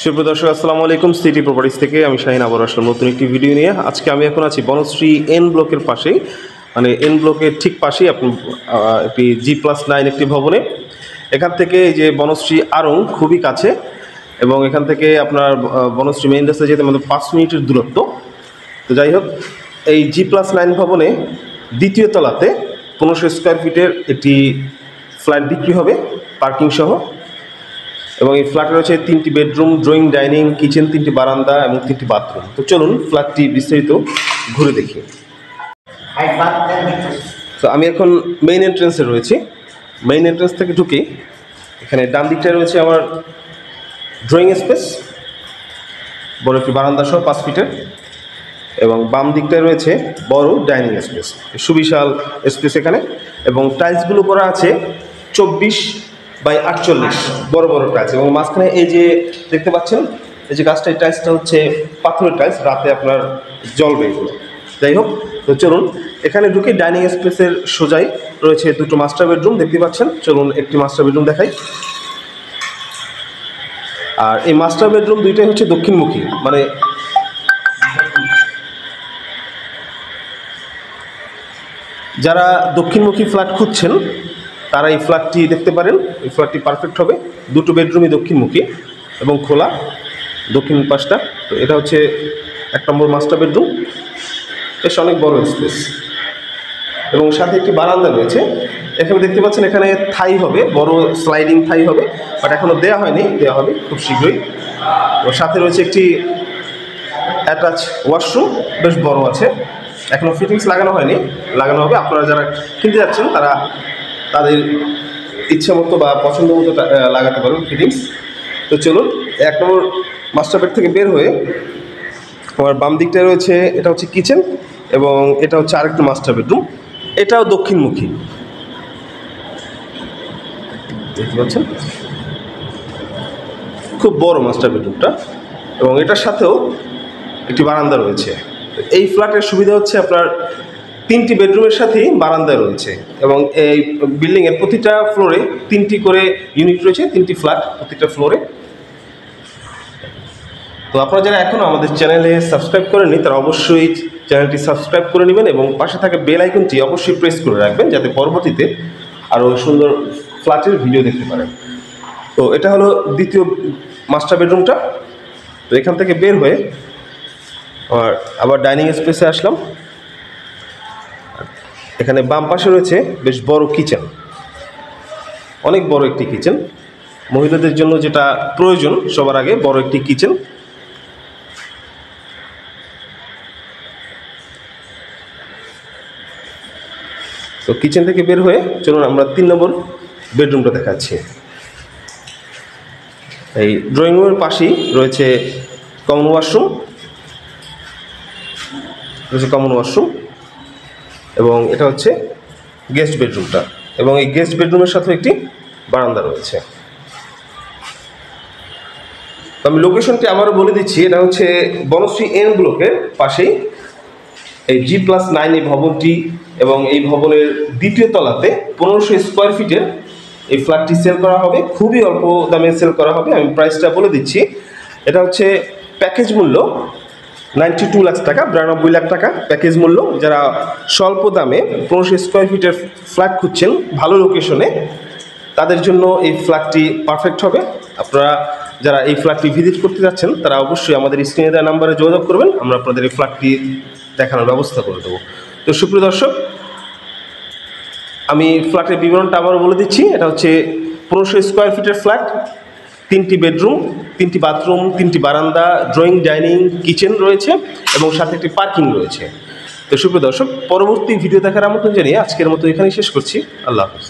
সুপ্রিয় দর্শক, আসসালামু আলাইকুম। সিটি প্রপার্টিজ থেকে আমি শাহিন আবার আসলাম নতুন একটি ভিডিও নিয়ে। আজকে আমি এখন আছি বনশ্রী এন ব্লকের পাশেই, মানে এন ব্লকের ঠিক পাশেই আপনি একটি G+9 একটি ভবনে। এখান থেকে এই যে বনশ্রী আড়ং খুবই কাছে, এবং এখান থেকে আপনার বনশ্রী মেইন রাস্তায় যেতে আমাদের 5 মিনিটের দূরত্ব। তো যাই হোক, এই G+9 ভবনে দ্বিতীয় তলাতে 1500 স্কোয়ার ফিটের একটি ফ্ল্যাট বিক্রি হবে পার্কিং সহ, এবং এই ফ্ল্যাটে রয়েছে 3টি বেডরুম, ড্রয়িং, ডাইনিং, কিচেন, 3টি বারান্দা এবং 3টি বাথরুম। তো চলুন ফ্ল্যাটটি বিস্তারিত ঘুরে দেখি। তো আমি এখন মেইন এন্ট্রেন্সে রয়েছি। মেইন এন্ট্রেন্স থেকে ঢুকি, এখানে ডান দিকটায় রয়েছে আমার ড্রয়িং স্পেস, বড় একটি বারান্দা সহ 5 ফিটের, এবং বাম দিকটায় রয়েছে বড় ডাইনিং স্পেস, সুবিশাল স্পেস এখানে। এবং টাইলসগুলো করা আছে 24x48 বড় বড় টাইলস, এবং মাঝখানে এই যে দেখতে পাচ্ছেন এই যে গাছটা, এই টাইলসটা হচ্ছে পাথরের টাইলস, রাতে আপনার জ্বলবে এগুলো। যাই হোক, তো চলুন এখানে ঢুকে ডাইনিং স্পেসের সোজাই রয়েছে 2টো মাস্টার বেডরুম দেখতে পাচ্ছেন। চলুন একটি মাস্টার বেডরুম দেখাই। আর এই মাস্টার বেডরুম দুইটাই হচ্ছে দক্ষিণমুখী, মানে যারা দক্ষিণমুখী ফ্ল্যাট খুঁজছেন তারা এই ফ্ল্যাটটি দেখতে পারেন। এই ফ্ল্যাটটি পারফেক্ট হবে। 2টো বেডরুমই দক্ষিণমুখী এবং খোলা দক্ষিণ পাশটা। তো এটা হচ্ছে 1 নম্বর মাস্টার বেডরুম, বেশ অনেক বড় স্পেস, এবং সাথে একটি বারান্দা রয়েছে। এখানে দেখতে পাচ্ছেন এখানে থাই হবে, বড় স্লাইডিং থাই হবে, বাট এখনও দেওয়া হয়নি, দেওয়া হবে খুব শীঘ্রই। ওর সাথে রয়েছে একটি অ্যাটাচ ওয়াশরুম, বেশ বড় আছে, এখনও ফিটিংস লাগানো হয়নি, লাগানো হবে। আপনারা যারা কিনতে যাচ্ছেন তারা তাদের ইচ্ছা মতো বা পছন্দ মতো লাগাতে পারবেন ফিটিংস। তো চলুন 1 নম্বর মাস্টার বেড থেকে বের হয়ে আমার বাম দিকটায় রয়েছে, এটা হচ্ছে কিচেন, এবং এটা হচ্ছে আরেকটা মাস্টার বেডরুম, এটাও দক্ষিণমুখী দেখতে পাচ্ছেন, খুব বড় মাস্টার বেডরুমটা, এবং এটার সাথেও একটি বারান্দা রয়েছে। এই ফ্ল্যাটের সুবিধা হচ্ছে আপনার 3টি বেডরুমের সাথেই বারান্দা রয়েছে, এবং এই বিল্ডিংয়ের প্রতিটা ফ্লোরে 3টি করে ইউনিট রয়েছে, 3টি ফ্ল্যাট প্রতিটা ফ্লোরে। তো আপনারা যারা এখনও আমাদের চ্যানেলে সাবস্ক্রাইব করেননি তারা অবশ্যই চ্যানেলটি সাবস্ক্রাইব করে নেবেন, এবং পাশে থাকা বেল আইকনটি অবশ্যই প্রেস করে রাখবেন যাতে পরবর্তীতে আরও সুন্দর ফ্ল্যাটের ভিডিও দেখতে পারেন। তো এটা হলো দ্বিতীয় মাস্টার বেডরুমটা। তো এখান থেকে বের হয়ে আবার ডাইনিং স্পেসে আসলাম। এখানে বাম পাশে রয়েছে বেশ বড় কিচেন, অনেক বড় একটি কিচেন, মহিলাদের জন্য যেটা প্রয়োজন সবার আগে, বড় একটি কিচেন। তো কিচেন থেকে বের হয়ে চলুন আমরা 3 নম্বর বেডরুমটা দেখাচ্ছি। এই ড্রয়িং রুমের পাশেই রয়েছে কমন ওয়াশরুম, এবং এটা হচ্ছে গেস্ট বেডরুমটা, এবং এই গেস্ট বেডরুমের সাথে একটি বারান্দা রয়েছে। তো আমি লোকেশনটি আবারও বলে দিচ্ছি, এটা হচ্ছে বনশ্রী এন ব্লকের পাশেই এই G+9 এই ভবনটি, এবং এই ভবনের দ্বিতীয় তলাতে 1500 স্কোয়ার ফিটের এই ফ্ল্যাটটি সেল করা হবে। খুবই অল্প দামে সেল করা হবে, আমি প্রাইসটা বলে দিচ্ছি। এটা হচ্ছে প্যাকেজ মূল্য 92 লাখ টাকা, 92 লাখ টাকা প্যাকেজ মূল্য। যারা স্বল্প দামে 1500 স্কোয়ার ফিটের ফ্ল্যাট খুঁজছেন ভালো লোকেশনে, তাদের জন্য এই ফ্ল্যাটটি পারফেক্ট হবে। আপনারা যারা এই ফ্ল্যাটটি ভিজিট করতে যাচ্ছেন তারা অবশ্যই আমাদের স্ক্রিনে দেওয়া নাম্বারে যোগাযোগ করবেন, আমরা আপনাদের এই ফ্ল্যাটটি দেখানোর ব্যবস্থা করে দেবো। তো সুপ্রিয় দর্শক, আমি ফ্ল্যাটের বিবরণটা আবারও বলে দিচ্ছি। এটা হচ্ছে 1500 স্কোয়ার ফিটের ফ্ল্যাট, 3টি বেডরুম, 3টি বাথরুম, 3টি বারান্দা, ড্রয়িং, ডাইনিং, কিচেন রয়েছে, এবং সাথে একটি পার্কিং রয়েছে। তো সুপ্রিয় দর্শক, পরবর্তী ভিডিও দেখার আমন্ত্রণ জানিয়ে আজকের মতো এখানেই শেষ করছি। আল্লাহ হাফেজ।